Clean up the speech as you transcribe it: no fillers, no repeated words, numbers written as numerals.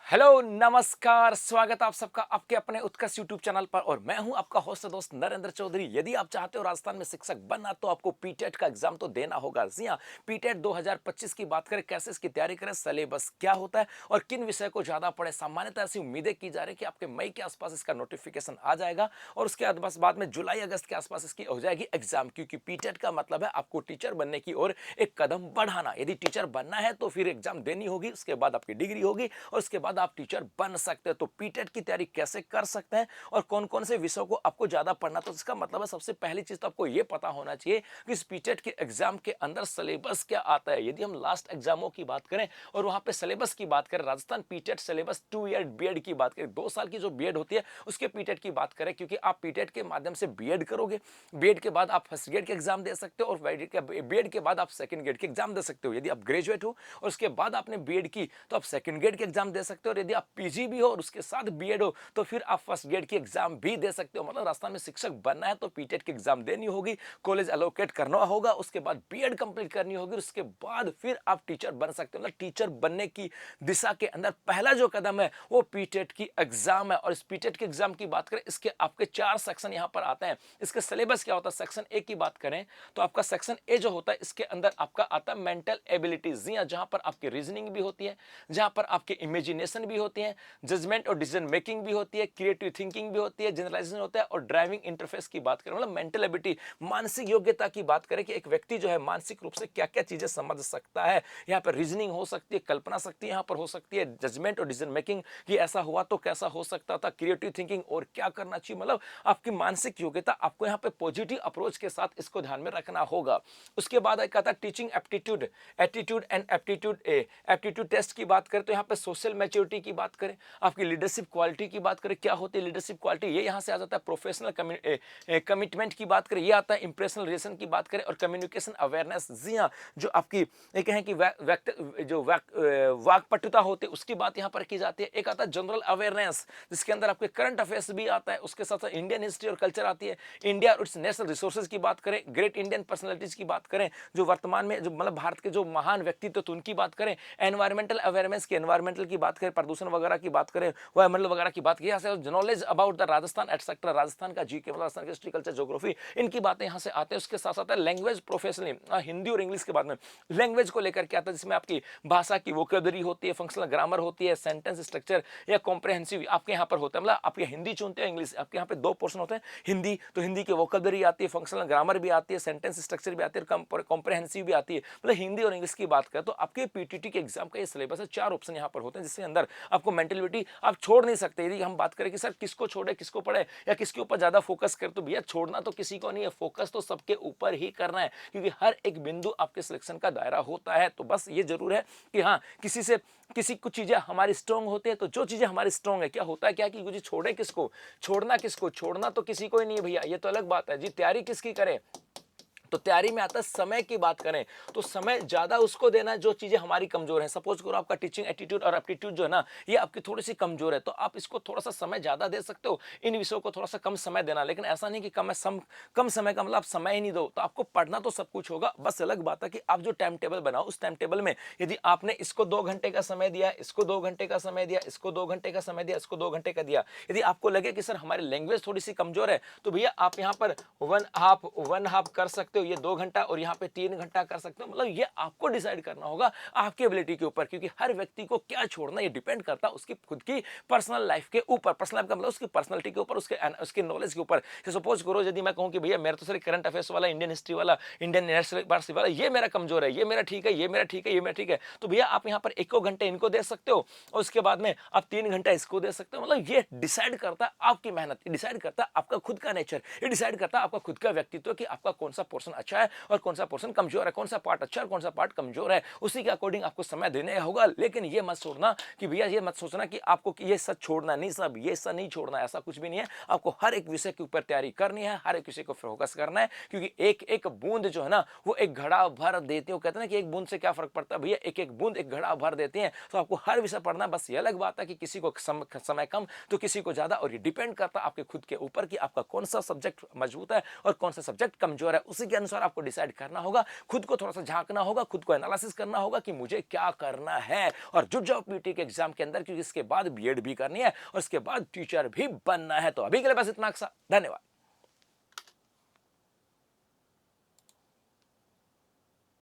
Hello नमस्कार, स्वागत है आप सबका आपके अपने उत्कर्ष यूट्यूब चैनल पर। और मैं हूं आपका होस्ट दोस्त नरेंद्र चौधरी। यदि आप चाहते हो राजस्थान में शिक्षक बनना तो आपको पीटेट का एग्जाम तो देना होगा। जी हां, पीटेट 2025 की बात करें, कैसे इसकी तैयारी करें, सिलेबस क्या होता है और किन विषय को ज्यादा पढ़े। सामान्यतः ऐसी उम्मीदें की जा रही है कि आपके मई के आसपास इसका नोटिफिकेशन आ जाएगा और उसके बाद में जुलाई अगस्त के आसपास इसकी हो जाएगी एग्जाम, क्योंकि पीटेट का मतलब है आपको टीचर बनने की ओर एक कदम बढ़ाना। यदि टीचर बनना है तो फिर एग्जाम देनी होगी, उसके बाद आपकी डिग्री होगी और उसके बाद आप टीचर बन सकते हैं। तो पीटेट की तैयारी कैसे कर सकते हैं और कौन कौन से विषयों को आपको ज्यादा पढ़ना, तो इसका मतलब है सबसे पहली चीज तो आपको यह पता होना चाहिए कि इस पीटेट के एग्जाम के अंदर सिलेबस क्या आता है। यदि हम लास्ट एग्जामों की बात करें और वहां पे सिलेबस की बात करें, Rajasthan PTET syllabus 2 year BEd की बात करें, 2 साल की जो बीएड होती है उसके पीटेट की बात करें, क्योंकि आप पीटेट के माध्यम से बीएड करोगे, बीएड के बाद आप फर्स्ट ग्रेड के एग्जाम दे सकते हो और बीएड के बाद आप सेकंड ग्रेड के एग्जाम दे सकते हो। यदि आप ग्रेजुएट हो और उसके बाद आपने बीएड की तो आप सेकंड ग्रेड के एग्जाम दे सकते हो, और यदि आप पीजी भी हो और उसके साथ बीएड हो तो फिर आप फर्स्ट ग्रेड की एग्जाम भी दे सकते हो। मतलब राजस्थान में शिक्षक बनना है तो पीटेट की एग्जाम देनी होगी, कॉलेज एलोकेट करना होगा, उसके बाद बीएड कंप्लीट करनी होगी, उसके बाद फिर आप टीचर बन सकते हो। मतलब टीचर बनने की दिशा के अंदर पहला जो कदम है वो पीटेट की एग्जाम है। और इस पीटेट की एग्जाम की बात करें, इसके आपके 4 सेक्शन यहां पर आते हैं। इसके सिलेबस क्या होता है, सेक्शन ए की बात करें तो आपका सेक्शन ए जो होता है इसके अंदर आपका आता है मेंटल एबिलिटीज, जहां पर आपकी रीजनिंग भी होती है, जहां पर आपकी इमेजिनेशन भी होती है, जजमेंट और डिसीजन मेकिंग भी होती है, क्रिएटिव थिंकिंग भी होती है, जनरलाइजेशन होता है और ड्राइविंग इंटरफेस की बात करें, मतलब मेंटल एबिलिटी, मानसिक योग्यता की बात करें कि एक व्यक्ति जो है मानसिक रूप से क्या क्या चीजें समझ सकता है। यहाँ पर रीजनिंग हो सकती है, कल्पना शक्ति यहाँ पर हो सकती है, जजमेंट और डिसीजन मेकिंग कि ऐसा हुआ तो कैसा हो सकता था, क्रिएटिव थिंकिंग और क्या करना चाहिए, मतलब आपकी मानसिक योग्यता, आपको यहाँ पे पॉजिटिव अप्रोच के साथ इसको ध्यान में रखना होगा। उसके बाद एक आता है teaching aptitude, attitude and aptitude aptitude test की बात करें तो यहाँ पे सोशल मैच्योरिटी की बात करें, आपकी लीडरशिप क्वालिटी की बात करें, क्या होती है लीडरशिप क्वालिटी, ये यहाँ से आ जाता है। प्रोफेशनल कमिटमेंट की बात करें, ये आता है। इंप्रेशनल रिलेशन की बात करें और कम्युनिकेशन अवेयरनेस, जी हाँ, जो आपकी एक है कि वाकपटुता होती है उसकी बात यहाँ पर की जाती है। एक आता है जनरल अवेयरनेस, जिसके अंदर आपके करंट अफेयर्स भी आता है, उसके साथ साथ इंडियन हिस्ट्री और कल्चर आती है। इंडिया और इट्स नेशनल रिसोर्सेज की बात करें, ग्रेट इंडियन पर्सनैलिटीज की बात करें, जो वर्तमान में जो मतलब भारत के जो महान व्यक्तित्व तो उनकी बात करें। एनवायरमेंटल अवेयरनेस की, एनवायरमेंटल की बात करें, प्रदूषण वगैरह की बात करें, वायुमंडल वगैरह की बात की, यहाँ से knowledge about the Rajasthan etcetera, Rajasthan का जीके मतलब राजस्थान की हिस्ट्री कल्चर ज्योग्राफी, इनकी बातें यहाँ से आते हैं। उसके साथ साथ लैंग्वेज प्रोफेशनली, हिंदी और इंग्लिश के बाद में लैंग्वेज को लेकर के आता है, जिसमें आपकी भाषा की वोकेबलरी होती है, फंक्शनल ग्रामर होती है, सेंटेंस स्ट्रक्चर या कॉम्प्रहेंसिव आपके यहाँ पर होता है। मतलब आपके हिंदी चुनते हैं इंग्लिश, आपके यहाँ पे 2 पोर्शन होते हैं। हिंदी तो हिंदी की वोकेबलरी आती है, फंक्शनल ग्रामर भी आती है, सेंटेंस स्ट्रक्चर भी आती है, कॉम्प्रहेंसिव भी आती है। मतलब हिंदी और इंग्लिश की बात करें तो आपके पीटीटी के एग्जाम का ये सिलेबस है, 4 ऑप्शन यहाँ पर होते हैं, जिसके अंदर आपको मेंटलिटी आप छोड़ नहीं सकते। यदि हम बात करें कि सर किसको छोड़े, किसको पढ़े या किसके ऊपर ज्यादा फोकस करे, तो भैया छोड़ना तो किसी को नहीं है, फोकस तो सबके ऊपर ही करना है, क्योंकि हर एक बिंदु आपके सिलेक्शन का दायरा होता है। तो बस ये जरूर है कि हाँ, किसी कुछ चीजें हमारी स्ट्रांग होती है, तो जो चीजें हमारी स्ट्रांग है, क्या होता है क्या कि कुछ छोड़े किसको, छोड़ना तो किसी को ही नहीं है भैया, ये तो अलग बात है जी। तैयारी किसकी करें, तो तैयारी में आता है समय की बात करें तो समय ज्यादा उसको देना है जो चीजें हमारी कमजोर है। सपोज करो आपका टीचिंग एटीट्यूड और एप्टीट्यूड जो है ना, ये आपकी थोड़ी सी कमजोर है, तो आप इसको थोड़ा सा समय ज्यादा दे सकते हो, इन विषयों को थोड़ा सा कम समय देना। लेकिन ऐसा नहीं कि कम समय का मतलब आप समय ही नहीं दो, तो आपको पढ़ना तो सब कुछ होगा। बस अलग बात है कि आप जो टाइम टेबल बनाओ उस टाइम टेबल में यदि आपने इसको 2 घंटे का समय दिया, इसको 2 घंटे का समय दिया, इसको 2 घंटे का समय दिया, इसको 2 घंटे का दिया, यदि आपको लगे कि सर हमारी लैंग्वेज थोड़ी सी कमजोर है, तो भैया आप यहाँ पर वन हाफ कर सकते हो, ये 2 घंटा और यहाँ पे 3 घंटा कर सकते हो। मतलब ये आपको डिसाइड करना होगा आपकी एबिलिटी के ऊपर, क्योंकि हर व्यक्ति को क्या छोड़ना ये डिपेंड करता है उसकी खुद की पर्सनल लाइफ के ऊपर। पर्सनल लाइफ का मतलब उसकी पर्सनालिटी के ऊपर, उसके नॉलेज के ऊपर। सपोज करो यदि मैं कहूं कि भैया मेरा तो सर करंट अफेयर्स वाला, इंडियन हिस्ट्री वाला, इंडियन नेशनल हिस्ट्री वाला ये मेरा कमजोर है, ये मेरा ठीक है, ये मेरा ठीक है, ये मेरा ठीक है, तो भैया आप यहाँ पर 1 घंटे इनको दे सकते हो और उसके बाद में आप 3 घंटा इसको दे सकते हो। मतलब ये डिसाइड करता है आपकी मेहनत, ये डिसाइड करता है आपका खुद का नेचर, ये डिसाइड करता है आपका खुद का व्यक्तित्व कि आपका कौन सा पोर्शन अच्छा है और कौन सा पोर्शन कमजोर है, कौन सा पार्ट अच्छा है, कौन सा पार्ट कमजोर है, उसी के अकॉर्डिंग आपको समय देने होगा। लेकिन ये मत छोड़ना कि भैया, ये मत सोचना कि आपको कि ये सब छोड़ना नहीं, सब ये सब नहीं छोड़ना, ऐसा कुछ भी नहीं है। आपको हर एक विषय के ऊपर तैयारी करनी है, हर एक विषय को फोकस करना है, क्योंकि एक एक बूंद जो है ना वो एक घड़ा भर देती है। कहते हैं ना कि एक बूंद से क्या फर्क पड़ता है भैया, एक एक बूंद एक घड़ा भर देती है। तो आपको हर विषय पढ़ना है। बस ये अलग बात है कि किसी को समय कम तो किसी को ज्यादा, और ये डिपेंड करता है आपके खुद के ऊपर कि आपका कौन सा सब्जेक्ट मजबूत है और कौन सा सब्जेक्ट कमजोर है। उसी के के अनुसार आपको डिसाइड करना होगा, खुद को थोड़ा सा झांकना होगा, खुद को एनालिसिस करना होगा कि मुझे क्या करना है, और जुट जाओ पीटी के एग्जाम के अंदर, क्योंकि इसके बाद बीएड भी करनी है और इसके बाद टीचर भी बनना है। तो अभी के लिए बस इतना सा, धन्यवाद।